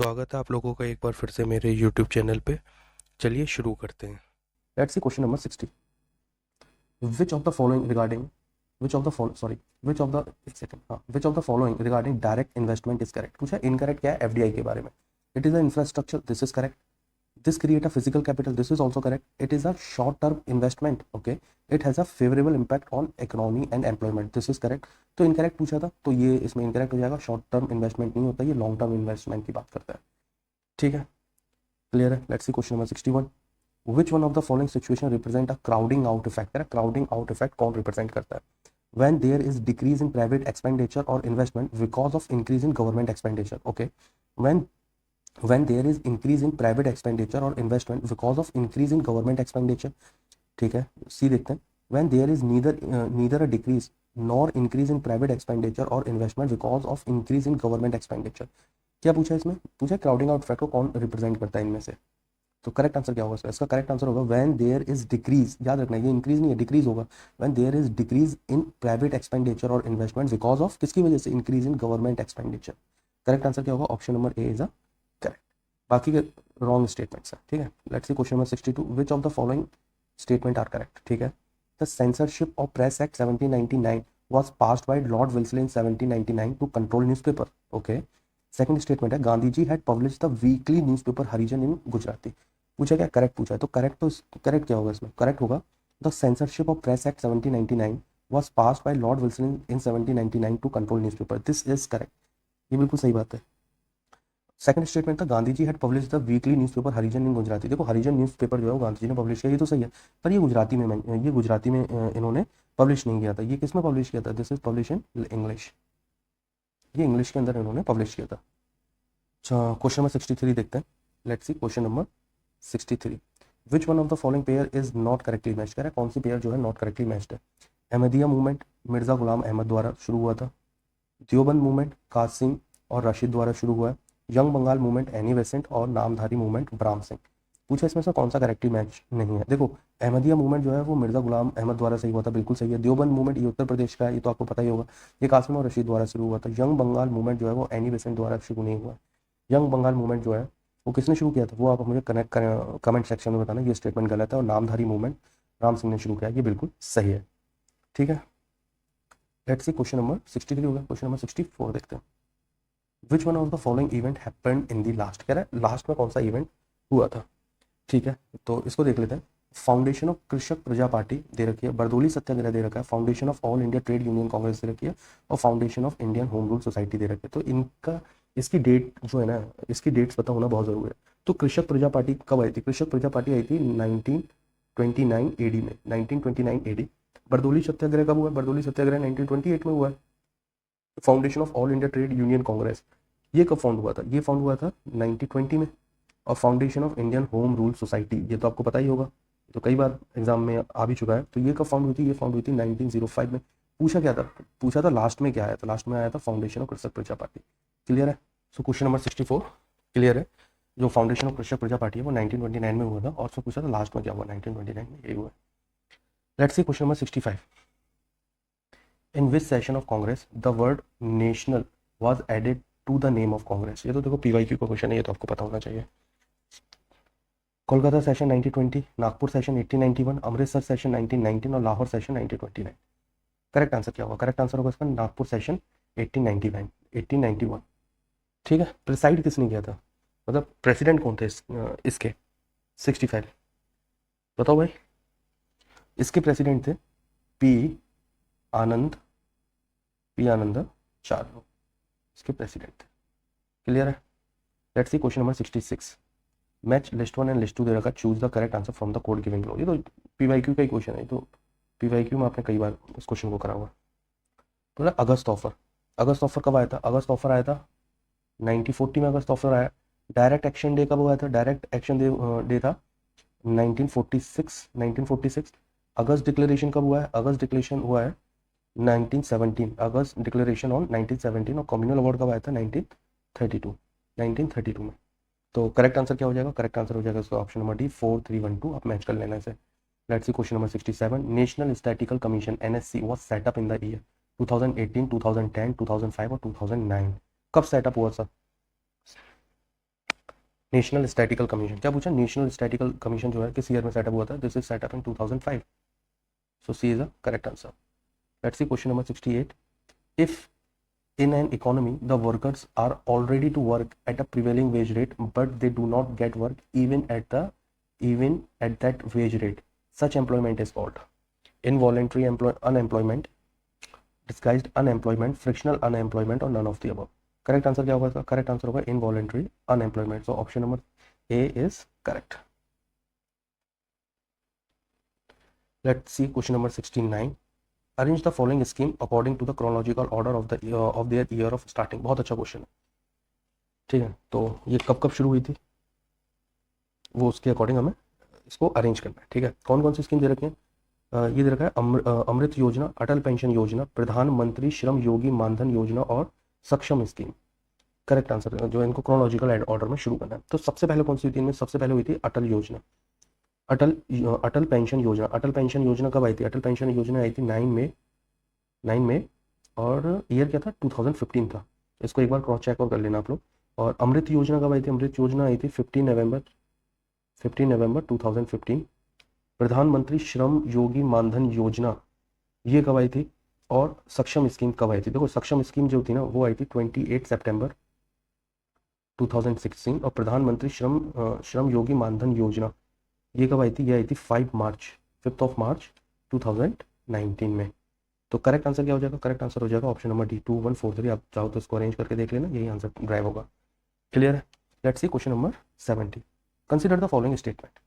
स्वागत है आप लोगों का एक बार फिर से मेरे YouTube चैनल पे। चलिए शुरू करते हैं। Let's see question number 60. Which of the following regarding which of the follow sorry which of the एक second हाँ which of the following regarding direct investment is correct पूछा incorrect क्या है FDI के बारे में. It is an infrastructure, this is correct. This create a physical capital, this is also correct. It is a short term investment, okay. It has a favorable impact on economy and employment, this is correct. तो incorrect पूछा था तो ये इसमें incorrect हो जाएगा. short term investment नहीं होता, ये long term investment की बात करता है. ठीक है, clear है. Let's see question number 61. Which one of the following situation represent a crowding out effect? crowding out effect कौन represent करता है? When there is decrease in private expenditure or investment because of increase in government expenditure. Okay, when there is increase in private expenditure or investment because of increase in government expenditure. ठीक है, सी देखते हैं. When there is neither a decrease nor increase in private expenditure or investment because of increase in government expenditure. क्या पूछा इसमें? पूछा crowding out effect को कौन रिप्रेजेंट करता है इनमें से. तो करेक्ट आंसर क्या होगा इसका? करेक्ट आंसर होगा व्हेन देयर इज डिक्रीज. याद रखना ये इंक्रीज नहीं है, डिक्रीज होगा. When there is decrease in private expenditure और इन्वेस्टमेंट बिकॉज ऑफ किसकी वजह से? Increase in government expenditure. Correct answer क्या होगा? Option number A is a correct. बाकी के रॉन्ग स्टेटमेंट्स है. ठीक है, let's see question number 62. Which of the following statement are correct? ठीक है, the censorship of press act 1799 was passed by Lord Wellesley in 1799 to control newspaper. Okay. Second statement है Gandhi ji had publish the weekly newspaper Harijan in Gujarati. पूछा क्या? Correct पूछा है. तो correct क्या होगा इसमें? करेक्ट होगा the censorship of press act 1799 was passed by lord Wilson in 1799 to control newspaper. This is correct, ये बिल्कुल सही बात है. सेकंड स्टेटमेंट था Gandhi ji had publish the weekly newspaper Harijan in Gujarati. देखो हरिजन न्यूज़पेपर जो है वो गांधी जी ने पब्लिश किया, ये तो सही है, पर ये गुजराती में इन्होंने पब्लिश नहीं किया था. ये किस में पब्लिश किया था? This is publish in English. ये इंग्लिश के अंदर इन्होंने पब्लिश किया था. अच्छा, क्वेश्चन नंबर 63 देखते हैं. Let's see question number 63. Which one of the following pair is not correctly matched? कह रहा है कौन सी पेयर जो है नॉट करेक्टली मैच्ड है? अहमदिया मूवमेंट मिर्जा गुलाम अहमद द्वारा शुरू हुआ था. दियोबंद मूवमेंट कासिम और रशीद द्वारा शुरू हुआ है. Young Bengal movement Annie Besant और नामधारी मूवमेंट ब्राह्म सिंह. पूछा इसमें से कौन सा करेक्टली मैच नहीं है? देखो अहमदिया मूवमेंट जो है वो मिर्जा गुलाम अहमद द्वारा सही हुआ था, बिल्कुल सही है. दियोबंद मूवमेंट ये उत्तर प्रदेश का है, ये तो आपको पता ही होगा, ये कासिम और रशीद द्वारा शुरू हुआ था. यंग बंगाल मूवमेंट जो है वो एनी बेसेंट द्वारा शुरू नहीं हुआ. यंग बंगाल मूवमेंट जो है वो किसने शुरू किया था वो आप मुझे कमेंट सेक्शन में बताना, ये स्टेटमेंट गलत है. और नामधारी मूवमेंट राम सिंह ने शुरू किया, ये बिल्कुल सही है. ठीक है, लेट्स सी क्वेश्चन नंबर 63 हो गया. क्वेश्चन नंबर 64 देखते हैं. विच one of the following event happened in the last? कह रहा है लास्ट में कौन सा इवेंट हुआ था. ठीक है, तो इसको देख लेते हैं. फाउंडेशन ऑफ कृषक प्रजा पार्टी दे रखी है, बरदोली सत्याग्रह दे रखा है, foundation of All India Trade Union Congress दे रखी है, और foundation of Indian home rule society दे रखी है. तो इनका इसकी डेट जो है ना, इसकी डेट्स पता होना बहुत जरूरी है. तो कृषक प्रजा पार्टी कब आई थी? कृषक प्रजा पार्टी आई थी 1929 एडी में. 1929 एडी. बरदोली सत्याग्रह कब हुआ? बरदोली सत्याग्रह 1928 में हुआ है. Foundation of All India Trade Union Congress ये कब फाउंड हुआ था? ये फाउंड हुआ था 1920 में. और foundation of Indian home rule society ये तो आपको पता ही होगा, तो कई बार एग्जाम में आ भी चुका है. तो ये कब फाउंड हुई थी? ये फाउंड हुई थी 1905 में. पूछा क्या था? पूछा था लास्ट में क्या आया था? लास्ट में आया था फाउंडेशन ऑफ कृषक प्रजा पार्टी. क्लियर है? सो क्वेश्चन नंबर 64 क्लियर है. जो फाउंडेशन ऑफ कृषक प्रजा पार्टी है वो 1929 में हुआ था, और उसमें पूछा था लास्ट में क्या हुआ? 1929 में यही हुआ. Let's see question number 65. In which session of Congress the word national was added to the name of Congress? ये तो देखो पीवाईक्यू का क्वेश्चन है, ये तो आपको पता होना चाहिए. Kolkata session 1920, Nagpur session 1891, Amritsar session 1919 और लाहौर सेशन 1929. करेक्ट आंसर क्या होगा? करेक्ट आंसर होगा इसका नागपुर सेशन 1899 1891. ठीक है, प्रिसाइड किसने किया था? मतलब प्रेसिडेंट कौन थे इसके? 65 बताओ भाई. इसके प्रेसिडेंट थे पी आनंद चार लोग इसके प्रेसिडेंट थे. क्लियर है? Let's see question number 66. Match list 1 and list 2 दे रखा, choose the correct answer from the code giving लो. ये तो पीवाईक्यू का ही क्वेश्चन है, तो पीवाईक्यू में आपने कई बार इस क्वेश्चन को करा हुआ. तो अगस्त ऑफर. अगस्त ऑफर कब आया था? अगस्त ऑफर आया था 1940 में. अगस्त ऑफर आया. डायरेक्ट एक्शन डे कब आया था? डायरेक्ट एक्शन डे था 1946. अगस्त डिक्लेरेशन कब हुआ है? अगस्त डिक्लेरेशन हुआ है 1917. अगस्त डिक्लेरेशन ऑन 1917. और कम्युनल अवार्ड कब आया था? 1932 में. तो करेक्ट आंसर क्या हो जाएगा? करेक्ट आंसर हो जाएगा इसका ऑप्शन नंबर डी 4312. आप मैच कर लेना इसे. Let's see question number 67. National statistical commission NSC was set up in the year 2018, 2010, 2005 और 2009. कब सेटअप हुआ सर? नेशनल स्टैटिकल कमीशन, क्या पूछा, नेशनल स्टैटिकल कमीशन जो है किस ईयर में सेटअप हुआ था, this is setup in 2005, so C is the correct answer. Let's see question number 68, इफ in an economy the workers are already to work at a prevailing wage rate but they do not get work even at that wage rate, such employment is called involuntary unemployment, disguised unemployment, frictional unemployment, or none of the above। Correct answer क्या होगा इसका, correct answer होगा involuntary unemployment, so option number A is correct. Let's see question number 69, arrange the following scheme according to the chronological order of their year of starting. बहुत अच्छा question है, ठीक है। तो ये कब कब शुरू हुई थी वो उसके अकॉर्डिंग हमें इसको अरेंज करना है, ठीक है। कौन कौन सी स्कीम दे रखी है, ये दे रखा है अमृत योजना, अटल पेंशन योजना, प्रधानमंत्री श्रम योगी मानधन योजना और सक्षम स्कीम। करेक्ट आंसर जो है इनको क्रोनोलॉजिकल ऑर्डर में शुरू करना है। तो सबसे पहले कौन सी हुई थी इनमें, सबसे पहले हुई थी अटल योजना, अटल पेंशन योजना। अटल पेंशन योजना कब आई थी, अटल पेंशन योजना आई थी 9 मई और ईयर क्या था 2015 था, इसको एक बार क्रॉस चेक और कर लेना आप लोग। और अमृत योजना कब आई थी, अमृत योजना आई थी 15 नवंबर 2015। प्रधानमंत्री श्रम योगी मानधन योजना ये कब आई थी, और सक्षम स्कीम कब आई थी। देखो सक्षम स्कीम जो थी ना वो आई थी 28 सितंबर 2016 और प्रधानमंत्री श्रम योगी मानधन योजना ये कब आई थी, ये आई थी 5 मार्च 2019 में। तो करेक्ट आंसर क्या हो जाएगा, करेक्ट आंसर हो जाएगा ऑप्शन नंबर डी 2143। आप चाहो तो इसको अरेंज करके देख लेना, यही आंसर ड्राइव होगा। क्लियर है। Let's see question number 70, consider the following statement,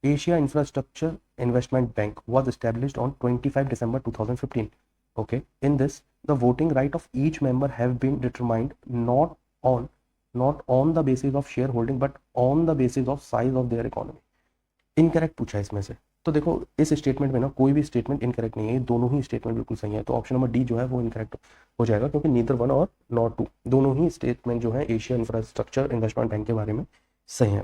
Asia infrastructure investment bank was established on 25 December 2015. Okay, in this the voting right of each member have been determined not on the basis of shareholding but on the basis of size of their economy। Incorrect पूछा है इसमें से, तो देखो इस statement में ना कोई भी स्टेटमेंट इनकरेक्ट नहीं है, दोनों ही स्टेटमेंट बिल्कुल सही है। तो ऑप्शन नंबर डी जो है वो इनकरेक्ट हो जाएगा क्योंकि नीदर वन और नॉट टू, दोनों ही स्टेटमेंट जो है एशिया इंफ्रास्ट्रक्चर इन्वेस्टमेंट बैंक के बारे में सही है।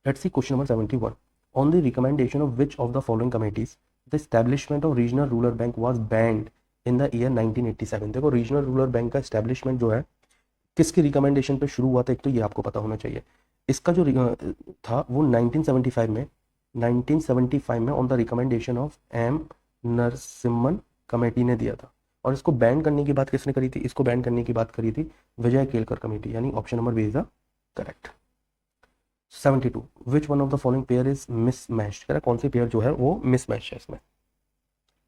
Let's see question number 71, on the recommendation of which of the following committees the establishment of regional rural bank was band in the year 1987। देखो regional rural bank का establishment जो है किसकी रिकमेंडेशन पे शुरू हुआ था, एक तो ये आपको पता होना चाहिए। इसका जो था वो 1975 में on the recommendation of M Narasimhan committee ने दिया था। और इसको बैन करने की बात किसने करी थी, इसको बैन करने की बात करी थी विजय केलकर कमेटी, यानी option number B is the correct. 72, which one of the following pair is mismatched, कौन सी पेयर जो है वो मिसमैच है इसमें,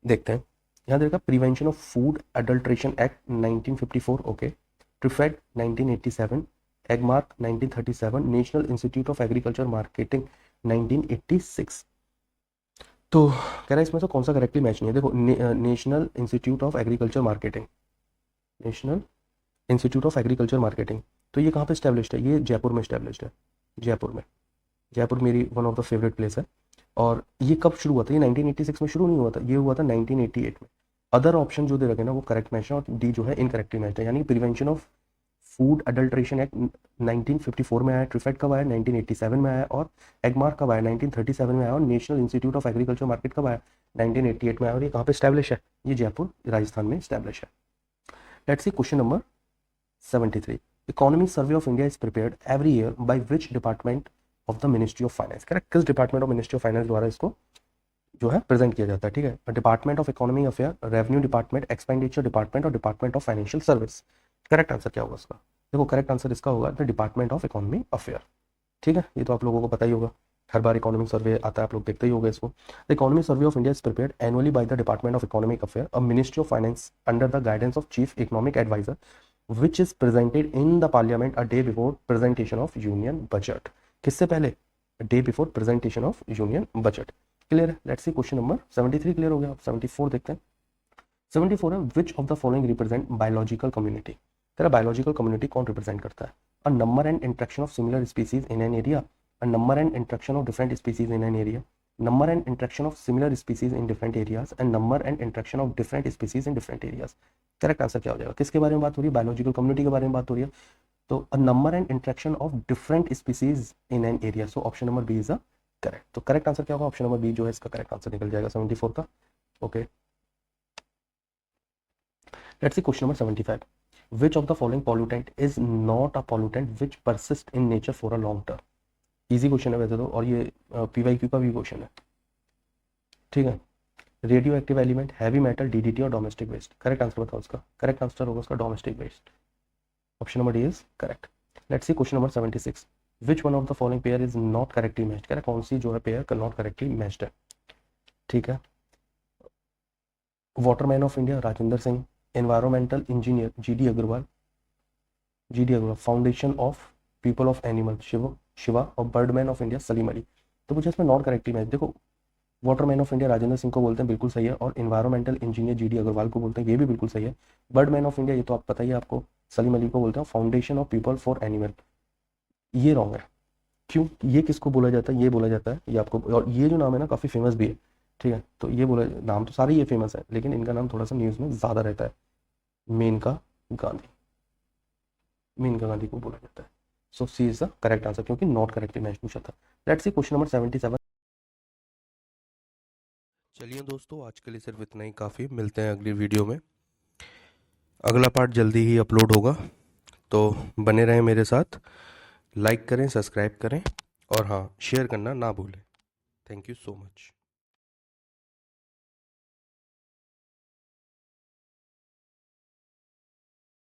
देखते हैं। यहाँ देखा prevention of food adulteration act 1954, okay, TRIFED 1987, Agmark 1937, national institute of agriculture marketing 1986। तो कह रहा है इसमें से कौन सा करेक्टली मैच नहीं है। देखो national institute of agriculture marketing, national institute of agriculture marketing, तो ये कहाँ पे स्टैब्लिश्ड है, ये जयपुर में स्टैब्लिश्ड है, जयपुर में। जयपुर मेरी one of the favourite place है। और ये कब शुरू हुआ था, ये 1986 में शुरू नहीं हुआ था, ये हुआ था 1988 में। अदर ऑप्शन जो दे रखे ना वो करेक्ट मैच है और डी जो है इनकरेक्टली मैच है, यानी prevention of food adulteration act 1954 में आया, ट्रिफेड कब आया 1987 में आया, और एगमार्क कब आया 1937 में आया, और national institute of agriculture market कब आया 1988 में आया। और ये कहाँ पे स्टैब्लिश है, ये जयपुर राजस्थान में स्टैब्लिश है। Let's see question number 73, economy survey of India is prepared every year by which department of the ministry of finance. Correct, किस department of ministry of finance द्वारा इसको जो है प्रेजेंट किया जाता है, ठीक है। Department of economy affair, revenue department, expenditure department और department of financial service. Correct answer क्या होगा इसका, देखो करेक्ट आंसर इसका होगा the department of economy affair, ठीक है। ये तो आप लोगों को पता ही होगा, हर बार इकोनॉमिक सर्वे आता है, आप लोग देखते ही होगा इसको। The economic survey of India is prepared annually by the department of economic affair, a ministry of finance under the guidance of chief economic adviser, which is presented in the parliament a day before presentation of union budget। किससे पहले, day before presentation of union budget. Clear है। Let's see question number 73 clear हो गया, अब 74 देखते हैं। 74 है, which of the following represent biological community. तेरा बायोलॉजिकल कम्युनिटी कौन रिप्रेजेंट करता है, a number and interaction of similar species in an area, a number and interaction of different species in an area, number and interaction of similar species in different areas, and number and interaction of different species in different areas. Correct answer क्या हो जाएगा, किसके बारे में बात हो रही है, बायोलॉजिकल कम्युनिटी के बारे में बात हो रही है। तो a number and interaction of different species in an area, so option number B is the correct. तो करेक्ट आंसर क्या होगा, ऑप्शन नंबर बी जो है इसका करेक्ट आंसर निकल जाएगा 74 का, okay. Let's see question number 75, which of the following pollutant is not a pollutant which persists in nature for a long term। Easy question है वैसे तो, और ये PYQ का भी क्वेश्चन है, ठीक है। Radio active element, heavy metal, DDT और डोमेस्टिक वेस्ट। करेक्ट आंसर बताओ उसका। करेक्ट आंसर होगा उसका domestic waste. Option number D is correct. Let's see question number 76। Which one of the following pair is not correctly matched. Correct, कौन सी जो है pair not correctly matched है, ठीक है। Waterman of India Rajendra Singh, environmental engineer GD Agarwal, foundation of people of animal Shiva और birdman of India Salim Ali. तो मुझे इसमें नॉट करेक्टली मैच, देखो waterman of India Rajendra Singh को बोलते हैं, बिल्कुल सही है, और एनवायरमेंटल इंजीनियर GD अग्रवाल को बोलते हैं, ये भी बिल्कुल सही है। बर्डमैन ऑफ इंडिया ये तो आप पता ही है आपको, सलीम अली को बोलते हैं। Foundation of people for animal ये रॉन्ग है। क्यों, ये किसको बोला जाता है, ये बोला जाता है ये आपको, और ये जो नाम है ना काफ़ी फेमस भी है, ठीक है। तो ये बोला, नाम तो सारे ये फेमस है, लेकिन इनका नाम थोड़ा सा न्यूज़ में ज़्यादा रहता है। मेनका गांधी, मेनका गांधी को बोला जाता है। सो C is the correct answer, क्योंकि नॉट करेक्टली मैच पूछा था। Let's see question number 77। चलिए दोस्तों, आज के लिए सिर्फ इतना ही काफ़ी। मिलते हैं अगली वीडियो में। अगला पार्ट जल्दी ही अपलोड होगा, तो बने रहें मेरे साथ। लाइक करें, सब्सक्राइब करें, और हाँ, शेयर करना ना भूलें। Thank you so much.